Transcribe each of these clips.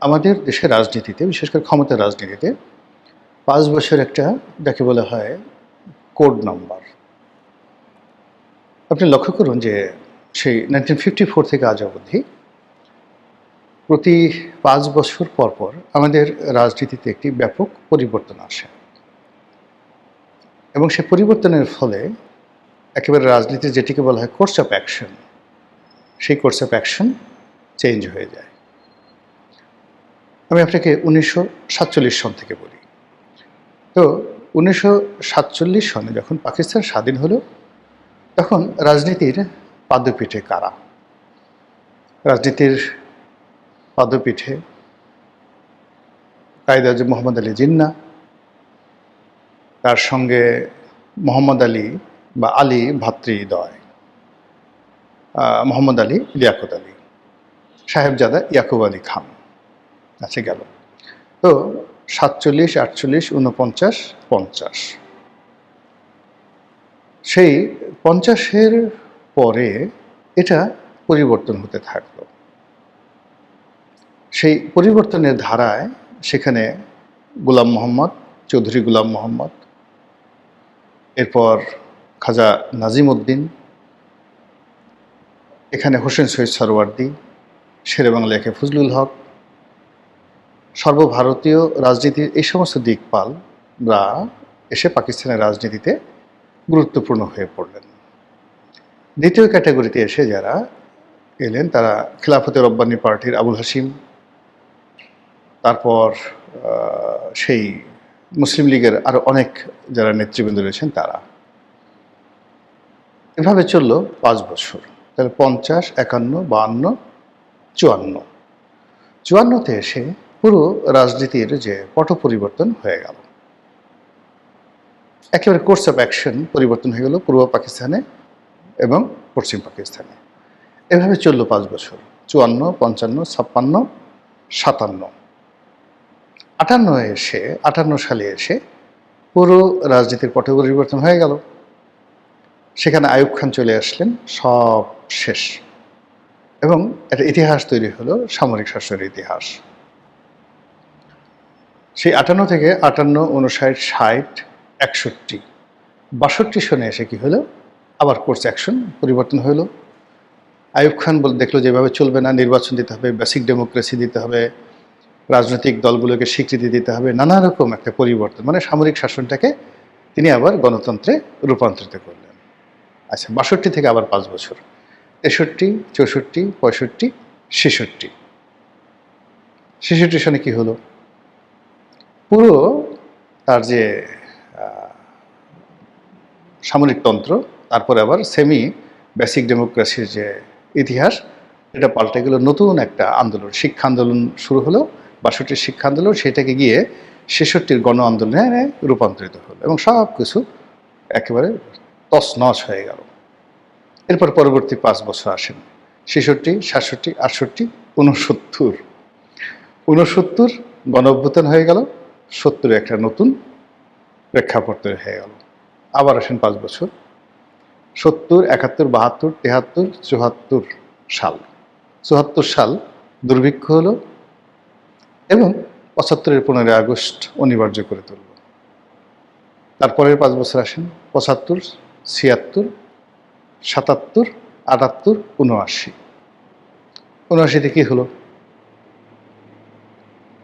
আমাদের দেশের রাজনীতিতে, বিশেষ করে ক্ষমতার রাজনীতিতে ৫ বছর একটা যাকে বলা হয় কোড নাম্বার। আপনি লক্ষ্য করুন যে সেই 1954 থেকে আজ অবধি প্রতি ৫ বছর পর পর আমাদের রাজনীতিতে একটি ব্যাপক পরিবর্তন আসে এবং সে পরিবর্তনের ফলে একেবারে রাজনীতির যেটিকে বলা হয় কোর্স অফ অ্যাকশন, সেই কোর্স অফ অ্যাকশন চেঞ্জ হয়ে যায়। আমি আপনাকে 1947 সন থেকে বলি। তো 1947 সনে যখন পাকিস্তান স্বাধীন হলো, তখন রাজনীতির পাদপীঠে কারা? রাজনীতির পাদপীঠে কায়েদ আজম মোহাম্মদ আলী জিন্নাহ, তার সঙ্গে মোহাম্মদ আলী বা আলী ভাতৃদ্বয়, মোহাম্মদ আলী, লিয়াকত আলী, সাহেবজাদা ইয়াকুব আলী খান। আছে গেল। তো 47, 48, 49, 50। সেই 50-এর পরে এটা পরিবর্তন হতে থাকলো। সেই পরিবর্তনের ধারায় সেখানে গোলাম মোহাম্মদ, চৌধুরী গোলাম মোহাম্মদ, এরপর খাজা নাজিম উদ্দিন, এখানে হোসেন শহীদ সরওয়ার্দী, শেরেবাংলা একে ফজলুল হক, সর্বভারতীয় রাজনীতির এই সমস্ত দিকপালরা এসে পাকিস্তানের রাজনীতিতে গুরুত্বপূর্ণ হয়ে পড়লেন। দ্বিতীয় ক্যাটাগরিতে এসে যারা এলেন তারা খিলাফতে রব্বানী পার্টির আবুল হাসিম, তারপর সেই মুসলিম লীগের আরও অনেক যারা নেতৃবৃন্দ রয়েছেন তারা। এভাবে চলল ৫ বছর। তাহলে 50, 51, 52, 54। 54তে এসে পুরো রাজনীতির যে পট পরিবর্তন হয়ে গেল, একেবারে কোর্স অফ অ্যাকশন পরিবর্তন হয়ে গেল পূর্ব পাকিস্তানে এবং পশ্চিম পাকিস্তানে। এভাবে চলল 5 বছর। 54, 55, 56, 57। 58 সালে এসে পুরো রাজনীতির পট পরিবর্তন হয়ে গেল। সেখানে আইয়ুব খান চলে আসলেন, সব শেষ এবং একটা ইতিহাস তৈরি হলো, সামরিক শাসনের ইতিহাস। সেই 58 থেকে 58, 59, 60, 61, 62 সনে এসে কি হলো, আবার কোর্স অ্যাকশন পরিবর্তন হলো। আইয়ুব খান দেখলো যেভাবে চলবে না, নির্বাচন দিতে হবে, বেসিক ডেমোক্রেসি দিতে হবে, রাজনৈতিক দলগুলোকে স্বীকৃতি দিতে হবে, নানা রকম একটা পরিবর্তন, মানে সামরিক শাসনটাকে তিনি আবার গণতন্ত্রে রূপান্তরিত করলেন। আচ্ছা, 62 থেকে আবার 5 বছর, 63, 64, 65, 66। 66 সনে কি হলো, পুরো তার যে সামরিকতন্ত্র, তারপরে আবার সেমি বেসিক ডেমোক্রেসির যে ইতিহাস, এটা পাল্টে গেল। নতুন একটা আন্দোলন, শিক্ষা আন্দোলন শুরু হলো। 62 শিক্ষা আন্দোলন, সেটাকে গিয়ে 66 গণ আন্দোলনে রূপান্তরিত হলো এবং সব কিছু একেবারে তছনছ হয়ে গেল। এরপর পরবর্তী 5 বছর আসেন 66, 67, 68, 69। 69 গণ অভ্যুত্থান হয়ে গেল। 70 একটা নতুন প্রেক্ষাপট তৈরি হয়ে গেল। আবার আসেন 5 বছর, 70, 71, 72, 73, 74 সাল। 74 সাল দুর্ভিক্ষ হলো এবং 75-এর 15 আগস্ট অনিবার্য করে তুলল। তারপরের 5 বছর আসেন 75, 76, 77, 78, 79। 79তে কি হলো,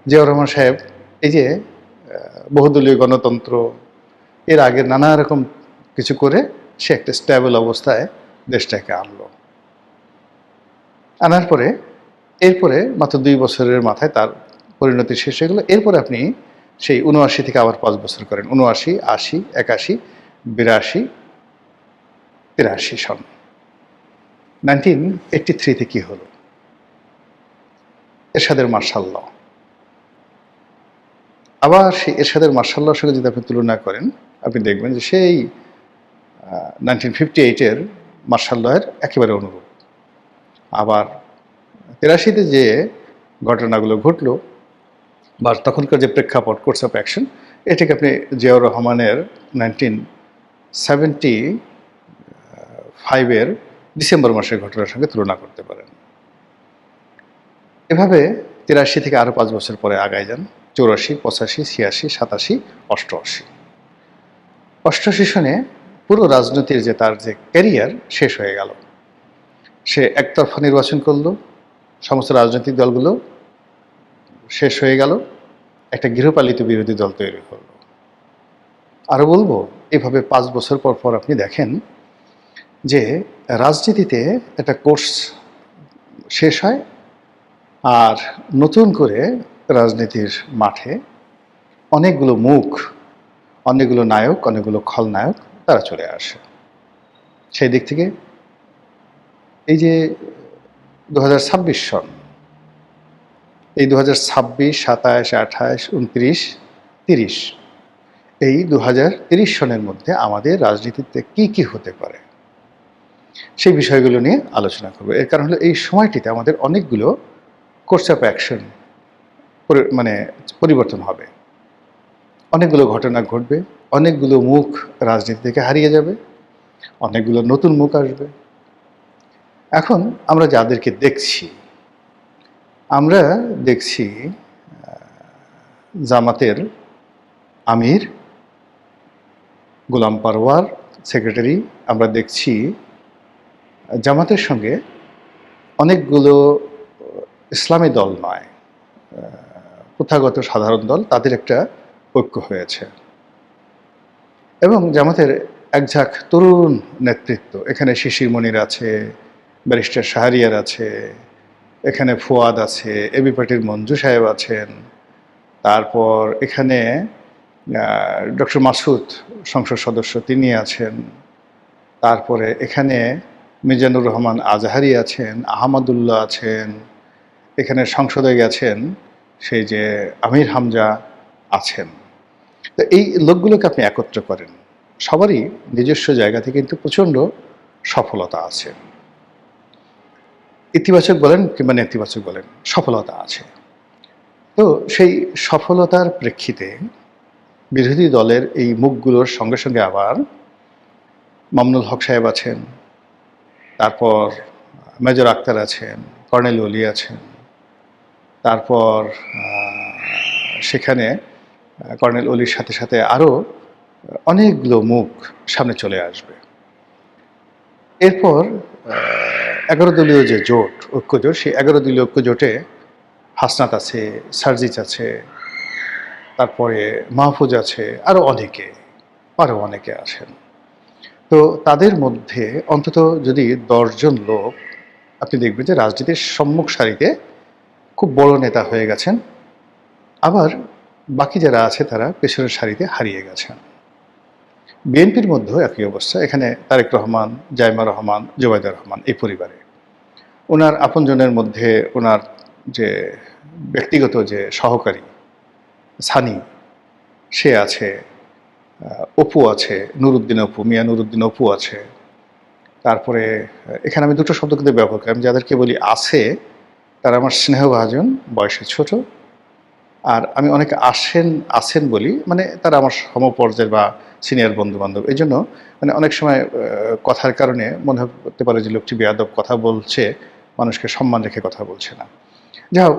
জিয়াউর রহমান সাহেব এই যে বহুদলীয় গণতন্ত্র, এর আগে নানা রকম কিছু করে সে একটা স্ট্যাবল অবস্থায় দেশটাকে আনলো। আনার পরে এরপরে মাত্র 2 বছরের মাথায় তার পরিণতি শেষ হয়ে গেল। এরপরে আপনি সেই 79 থেকে আবার 5 বছর করেন, 79, 80, 81, 82, 83 সন। 1983-তে কি হলো, এরশাদের মার্শাল ল। আবার সেই এরশাদের মার্শাল লর সঙ্গে যদি আপনি তুলনা করেন, আপনি দেখবেন যে সেই 1958-এর মার্শাল লয়ের একেবারে অনুরূপ। আবার 83-তে যে ঘটনাগুলো ঘটলো বা তখনকার যে প্রেক্ষাপট, কোর্স অফ অ্যাকশন, এটাকে আপনি জিয়াউর রহমানের 1975-এর ডিসেম্বর মাসের ঘটনার সঙ্গে তুলনা করতে পারেন। এভাবে 83 থেকে আরও 5 বছর পরে আগায় যান, 84, 85, 86, 87, 88। 88 সনে পুরো রাজনীতির যে তার যে ক্যারিয়ার শেষ হয়ে গেল। সে একতরফা নির্বাচন করলো, সমস্ত রাজনৈতিক দলগুলো শেষ হয়ে গেল, একটা গৃহপালিত বিরোধী দল তৈরি করলো। আরও বলবো, এভাবে 5 বছর পর পর আপনি দেখেন যে রাজনীতিতে একটা কোর্স শেষ হয়, আর নতুন করে রাজনীতির মাঠে অনেকগুলো মুখ, অনেকগুলো নায়ক, অনেকগুলো খলনায়ক তারা চলে আসে। সেই দিক থেকে এই যে 2026 সন, এই 2026, 27, 28, 29, 30, এই 2030 সনের মধ্যে আমাদের রাজনীতিতে কি কি হতে পারে সেই বিষয়গুলো নিয়ে আলোচনা করব। এর কারণ হলো এই সময়টিতে আমাদের অনেকগুলো কোর্স অফ অ্যাকশন মানে পরিবর্তন হবে, অনেকগুলো ঘটনা ঘটবে, অনেকগুলো মুখ রাজনীতি থেকে হারিয়ে যাবে, অনেকগুলো নতুন মুখ আসবে। এখন আমরা যাদেরকে দেখছি, আমরা দেখছি জামাতের আমির গোলাম পারওয়ার সেক্রেটারি, আমরা দেখছি জামাতের সঙ্গে অনেকগুলো ইসলামী দল নয়, প্রথাগত সাধারণ দল, তাদের একটা ঐক্য হয়েছে। এবং জামাতের একঝাঁক তরুণ নেতৃত্ব, এখানে শিশির মনির আছে, ব্যারিস্টার শাহরিয়ার আছে, এখানে ফুয়াদ আছে, এবি পার্টির মঞ্জু সাহেব আছেন, তারপর এখানে ডক্টর মাসুদ সংসদ সদস্য তিনি আছেন, তারপরে এখানে মিজানুর রহমান আজহারি আছেন, আহমদুল্লাহ আছেন, এখানে সংসদে গেছেন সেই যে আমির হামজা আছেন। তো এই লোকগুলোকে আপনি একত্র করেন, সবারই নিজস্ব জায়গা থেকে কিন্তু প্রচণ্ড সফলতা আছে, ইতিবাচক বলেন কিংবা নেতিবাচক বলেন, সফলতা আছে। তো সেই সফলতার প্রেক্ষিতে বিরোধী দলের এই মুখগুলোর সঙ্গে সঙ্গে আবার মামুনুল হক সাহেব আছেন, তারপর মেজর আক্তার আছেন, কর্নেল ওলি আছেন, তারপর সেখানে কর্নেল ওলির সাথে সাথে আরও অনেকগুলো মুখ সামনে চলে আসবে। এরপর 11 দলীয় যে জোট, ঐক্য জোট, সেই 11 দলীয় ঐক্য জোটে হাসনাত আছে, সার্জিস আছে, তারপরে মাহফুজ আছে, আরও অনেকে আছেন। তো তাদের মধ্যে অন্তত যদি 10 জন লোক আপনি দেখবেন যে রাজনীতির সম্মুখ সারিতে খুব বড় নেতা হয়ে গেছেন, আবার বাকি যারা আছে তারা পেছনের সারিতে হারিয়ে গেছেন। বিএনপির মধ্যেও একই অবস্থা, এখানে তারেক রহমান, জাইমা রহমান, জোবাইদা রহমান এই পরিবারে। ওনার আপনজনের মধ্যে ওনার যে ব্যক্তিগত যে সহকারী সানি, সে আছে, অপু আছে, নুরুদ্দিন অপু, মিয়া নুরুদ্দিন অপু আছে। তারপরে এখানে আমি দুটো শব্দ কিন্তু ব্যবহার করি, আমি যাদেরকে বলি আছে তারা আমার স্নেহভাজন, বয়সে ছোট, আর আমি অনেকে আছেন বলি, মানে তারা আমার সমপর্যায়ের বা সিনিয়র বন্ধু বান্ধব। এই জন্য মানে অনেক সময় কথার কারণে মনে হতে পারে যে লোকটি বেয়াদব কথা বলছে, মানুষকে সম্মান রেখে কথা বলছে না। যাই হোক,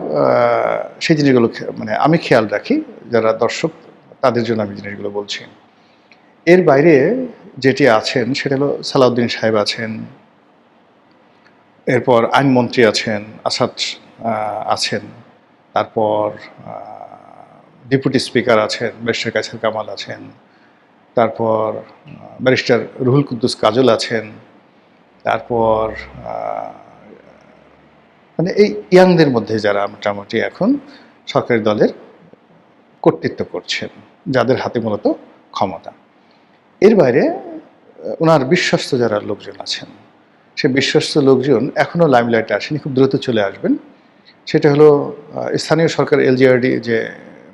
সেই জিনিসগুলো মানে আমি খেয়াল রাখি, যারা দর্শক তাদের জন্য আমি জিনিসগুলো বলছি। এর বাইরে যেটি আছেন সেটা হলো সালাউদ্দিন সাহেব আছেন, এরপর আইনমন্ত্রী আছেন, আসাদ আছেন, তারপর ডেপুটি স্পিকার আছেন, ব্যারিস্টার কায়সার কামাল আছেন, তারপর ব্যারিস্টার রুহুল কুদ্দুস কাজল আছেন, তারপর মানে এই ইয়াংদের মধ্যে যারা মোটামুটি এখন সরকারি দলের কর্তৃত্ব করছেন, যাদের হাতে মূলত ক্ষমতা। এর বাইরে ওনার বিশ্বস্ত যারা লোকজন আছেন, সে বিশ্বস্ত লোকজন এখনও লাইমলাইটে আসেনি, খুব দ্রুত চলে আসবেন। সেটা হলো স্থানীয় সরকার এলজিআরডি যে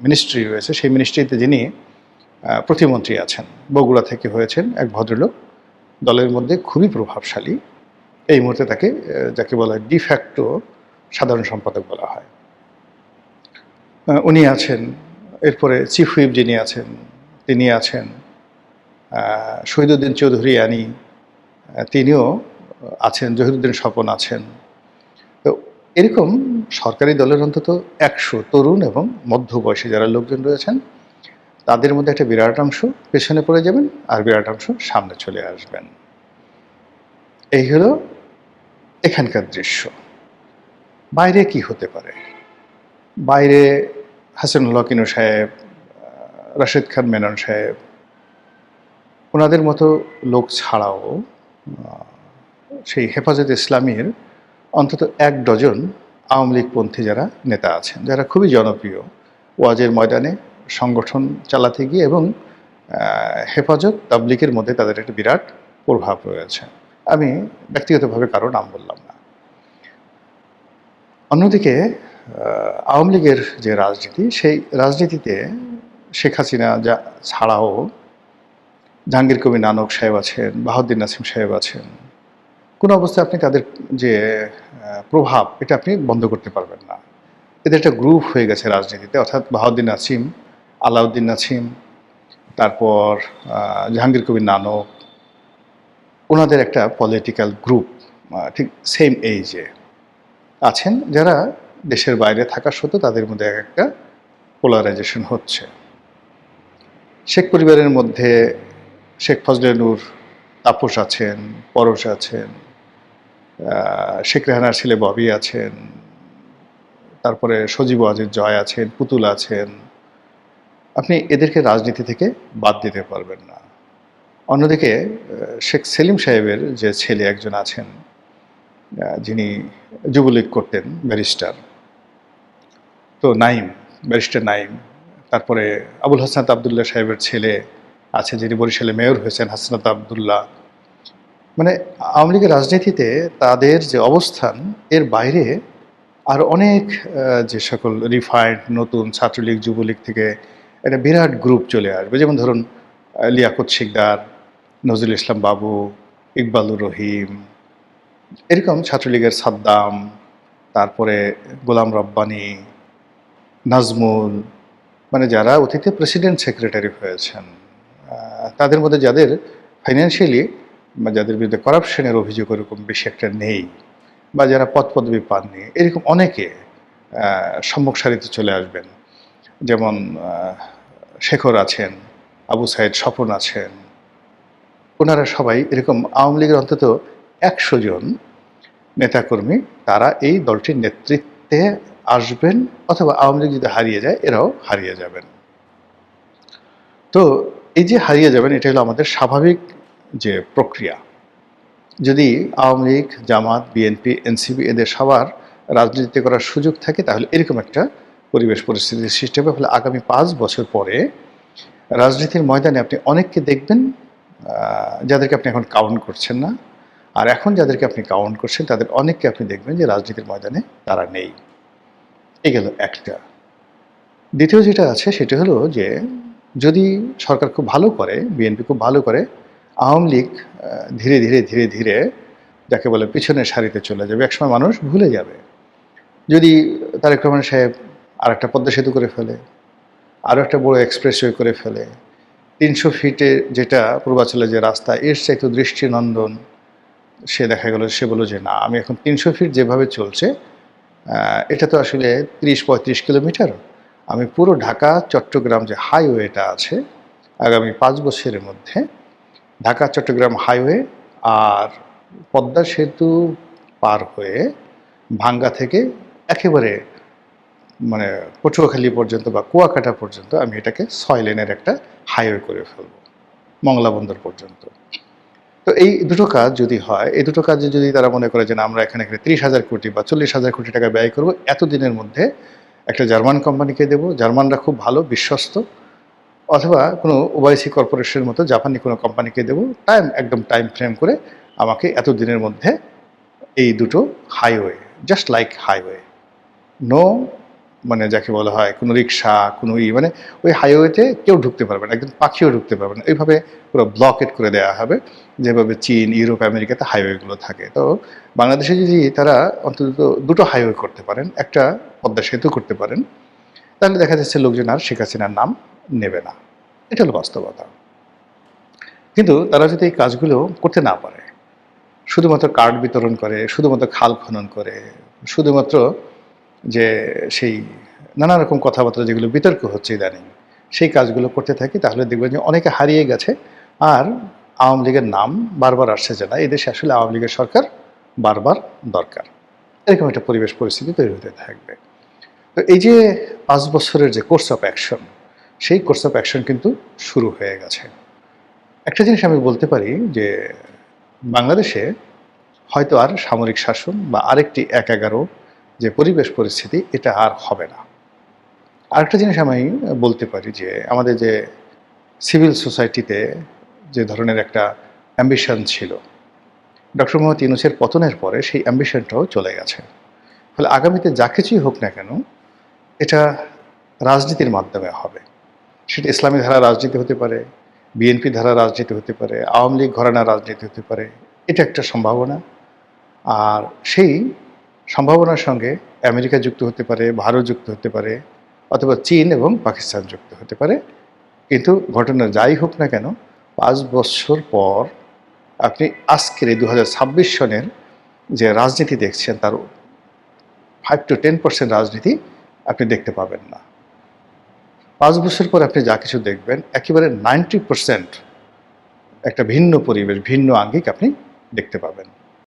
মিনিস্ট্রি রয়েছে, সেই মিনিস্ট্রিতে যিনি প্রতিমন্ত্রী আছেন, বগুড়া থেকে হয়েছেন এক ভদ্রলোক, দলের মধ্যে খুবই প্রভাবশালী। এই মুহূর্তে তাকে যাকে বলা হয় ডিফ্যাক্টো সাধারণ সম্পাদক বলা হয়, উনি আছেন। এরপরে চিফ হুইপ যিনি আছেন তিনি আছেন, শহীদুদ্দিন চৌধুরী আনি তিনিও আছেন, জহিরুদ্দিন স্বপন আছেন। তো এরকম সরকারি দলের অন্তত 100 তরুণ এবং মধ্যবয়সী যারা লোকজন রয়েছেন তাদের মধ্যে একটা বিরাট অংশ পেছনে পড়ে যাবেন আর বিরাট অংশ সামনে চলে আসবেন। এই হলো এখানকার দৃশ্য। বাইরে কি হতে পারে? বাইরে হাসানুল হক ইনু সাহেব, রাশেদ খান মেনন সাহেব, ওনাদের মতো লোক ছাড়াও সেই হেফাজতে ইসলামীর অন্তত 1 ডজন আওয়ামী লীগপন্থী যারা নেতা আছেন, যারা খুবই জনপ্রিয়, ওয়াজের ময়দানে সংগঠন চালাতে গিয়ে এবং হেফাজত তাবলিগের মধ্যে তাদের একটা বিরাট প্রভাব রয়েছে। আমি ব্যক্তিগতভাবে কারো নাম বললাম না। অন্যদিকে আওয়ামী লীগের যে রাজনীতি, সেই রাজনীতিতে শেখ হাসিনা যা ছাড়াও জাহাঙ্গীর কবির নানক সাহেব আছেন, বাহাউদ্দিন নাসিম সাহেব আছেন। কোনো অবস্থায় আপনি তাদের যে প্রভাব, এটা আপনি বন্ধ করতে পারবেন না। এদের একটা গ্রুপ হয়ে গেছে রাজনীতিতে, অর্থাৎ বাহাউদ্দিন নাসিম, আলাউদ্দিন নাসিম, তারপর জাহাঙ্গীর কবির নানক, ওনাদের একটা পলিটিক্যাল গ্রুপ ঠিক সেম এইজে আছেন, যারা দেশের বাইরে থাকা সত্ত্বেও তাদের মধ্যে একটা পোলারাইজেশন হচ্ছে। শেখ পরিবারের মধ্যে শেখ ফজলে নূর তাপস আছেন, পরশ আছেন, শেখ রেহানার ছেলে ববি আছেন, তারপরে সজীব ওয়াজেদ জয় আছেন, পুতুল আছেন। আপনি এদেরকে রাজনীতি থেকে বাদ দিতে পারবেন না। অন্যদিকে শেখ সেলিম সাহেবের যে ছেলে একজন আছেন, যিনি যুবলীগ করতেন, ব্যারিস্টার, তো নাইম, ব্যারিস্টার নাইম, তারপরে আবুল হাসনাত আবদুল্লাহ সাহেবের ছেলে আছে যিনি বরিশালে মেয়র হয়েছেন, হাসনাত আবদুল্লাহ। মানে আওয়ামী লীগের রাজনীতিতে তাদের যে অবস্থান, এর বাইরে আর অনেক যে সকল রিফাইন্ড নতুন ছাত্রলীগ যুবলীগ থেকে একটা বিরাট গ্রুপ চলে আসবে। যেমন ধরুন লিয়াকত শিকদার, নজরুল ইসলাম বাবু, ইকবালুর রহিম, এরকম ছাত্রলীগের সাদ্দাম, তারপরে গোলাম রব্বানী, নাজমুল, মানে যারা অতীতে প্রেসিডেন্ট সেক্রেটারি হয়েছেন, তাদের মধ্যে যাদের ফাইন্যান্সিয়ালি বা যাদের বিরুদ্ধে করাপশনের অভিযোগ এরকম বেশি একটা নেই, বা যারা পদ পদবি পাননি, এরকম অনেকে সম্মুখ সারিতে চলে আসবেন। যেমন শেখর আছেন, আবু সাইদ স্বপন আছেন, ওনারা সবাই এরকম আওয়ামী লীগের অন্তত 100 জন নেতাকর্মী, তারা এই দলটির নেতৃত্বে আসবেন, অথবা আওয়ামী লীগ যদি হারিয়ে যায় এরাও হারিয়ে যাবেন। তো এই যে হারিয়ে যাবেন, এটা হলো আমাদের স্বাভাবিক যে প্রক্রিয়া। যদি আওয়ামী লীগ, জামাত, বিএনপি, এনসিপি এদের সবার রাজনীতি করার সুযোগ থাকে, তাহলে এরকম একটা পরিবেশ পরিস্থিতির সৃষ্টি হবে। ফলে আগামী 5 বছর পরে রাজনীতির ময়দানে আপনি অনেককে দেখবেন যাদেরকে আপনি এখন কাউন্ট করছেন না, আর এখন যাদেরকে আপনি কাউন্ট করছেন তাদের অনেককে আপনি দেখবেন যে রাজনীতির ময়দানে তারা নেই। এই গেল একটা। দ্বিতীয় যেটা আছে সেটা হলো যে যদি সরকার খুব ভালো করে, বিএনপি খুব ভালো করে, আওয়ামী লীগ ধীরে ধীরে ধীরে ধীরে যাকে বলে পিছনের সারিতে চলে যাবে, একসময় মানুষ ভুলে যাবে। যদি তারেক রহমান সাহেব আর একটা পদ্মা সেতু করে ফেলে, আরও একটা বড় এক্সপ্রেসওয়ে করে ফেলে, 300 ফিটে যেটা পূর্বাঞ্চলের যে রাস্তা, এর চাইতে দৃষ্টিনন্দন, সে দেখা গেল সে বলল যে না, আমি এখন 300 ফিট যেভাবে চলছে এটা তো আসলে 30-35 কিলোমিটার, আমি পুরো ঢাকা চট্টগ্রাম যে হাইওয়েটা আছে, আগামী 5 বছরের মধ্যে ঢাকা চট্টগ্রাম হাইওয়ে আর পদ্মা সেতু পার হয়ে ভাঙ্গা থেকে একেবারে মানে পটুয়াখালী পর্যন্ত বা কুয়াকাটা পর্যন্ত আমি এটাকে 6 লেনের একটা হাইওয়ে করে ফেলব, মংলা বন্দর পর্যন্ত। তো এই দুটো কাজ যদি হয়, এই দুটো কাজে যদি তারা মনে করে যে না, আমরা এখানে 30,000 কোটি বা 40,000 কোটি টাকা ব্যয় করব, এতদিনের মধ্যে একটা জার্মান কোম্পানিকে দেব, জার্মানরা খুব ভালো, বিশ্বস্ত, অথবা কোনো ওআইসি কর্পোরেশনের মতো জাপানি কোনো কোম্পানিকে দেব, একদম টাইম ফ্রেম করে আমাকে এতদিনের মধ্যে এই দুটো highway, just like highway, no মানে যাকে বলা হয় কোনো রিক্সা, কোনো মানে ওই হাইওয়েতে কেউ ঢুকতে পারবে না, একদম পাখিও ঢুকতে পারবে না, এইভাবে পুরো ব্লকেট করে দেওয়া হবে, যেভাবে চীন, ইউরোপ, আমেরিকাতে হাইওয়েগুলো থাকে। তো বাংলাদেশে যদি তারা অন্তত দুটো হাইওয়ে করতে পারেন, একটা পদ্মা সেতু করতে পারেন, তাহলে দেখা যাচ্ছে লোকজন আর শেখ হাসিনার নাম নেবে না। এটা হলো বাস্তবতা। কিন্তু তারা যদি এই কাজগুলো করতে না পারে, শুধুমাত্র কার্ড বিতরণ করে, শুধুমাত্র খাল খনন করে, শুধুমাত্র যে সেই নানা রকম কথাবার্তা যেগুলো বিতর্ক হচ্ছে ইদানিং, সেই কাজগুলো করতে থাকি, তাহলে দেখবেন যে অনেকে হারিয়ে গেছে। আর আওয়ামী লীগের নাম বারবার আসছে যে না, এদেশে আসলে আওয়ামী লীগের সরকার বারবার দরকার। এরকম একটা পরিবেশ পরিস্থিতি তৈরি হতে থাকবে। তো এই যে ৫ বছরের যে কোর্স অফ অ্যাকশন, সেই কোর্স অফ অ্যাকশন কিন্তু শুরু হয়ে গেছে। একটা জিনিস আমি বলতে পারি যে বাংলাদেশে হয়তো আর সামরিক শাসন বা আরেকটি ১/১১ যে পরিবেশ পরিস্থিতি, এটা আর হবে না। আরেকটা জিনিস আমি বলতে পারি যে আমাদের যে সিভিল সোসাইটিতে যে ধরনের একটা অ্যাম্বিশন ছিল, ডক্টর মোহাম্মদ ইউনূসের পতনের পরে সেই অ্যাম্বিশনটাও চলে গেছে। ফলে আগামীতে যা কিছুই হোক না কেন, এটা রাজনীতির মাধ্যমে হবে। সেটা ইসলামী ধারা রাজনীতি হতে পারে, বিএনপি ধারা রাজনীতি হতে পারে, আওয়ামী লীগ ঘরানার রাজনীতি হতে পারে। এটা একটা সম্ভাবনা। আর সেই সম্ভাবনার সঙ্গে আমেরিকা যুক্ত হতে পারে, ভারত যুক্ত হতে পারে, অথবা চীন এবং পাকিস্তান যুক্ত হতে পারে। কিন্তু ঘটনা যাই হোক না কেন, ৫ বছর পর আপনি আজকের এই ২০২৬ সনের যে রাজনীতি দেখছেন, তার 5 to 10% রাজনীতি আপনি দেখতে পাবেন না। ৫ বছর পর আপনি যা কিছু দেখবেন, একেবারে 90% একটা ভিন্ন পরিবেশ, ভিন্ন আঙ্গিক আপনি দেখতে পাবেন।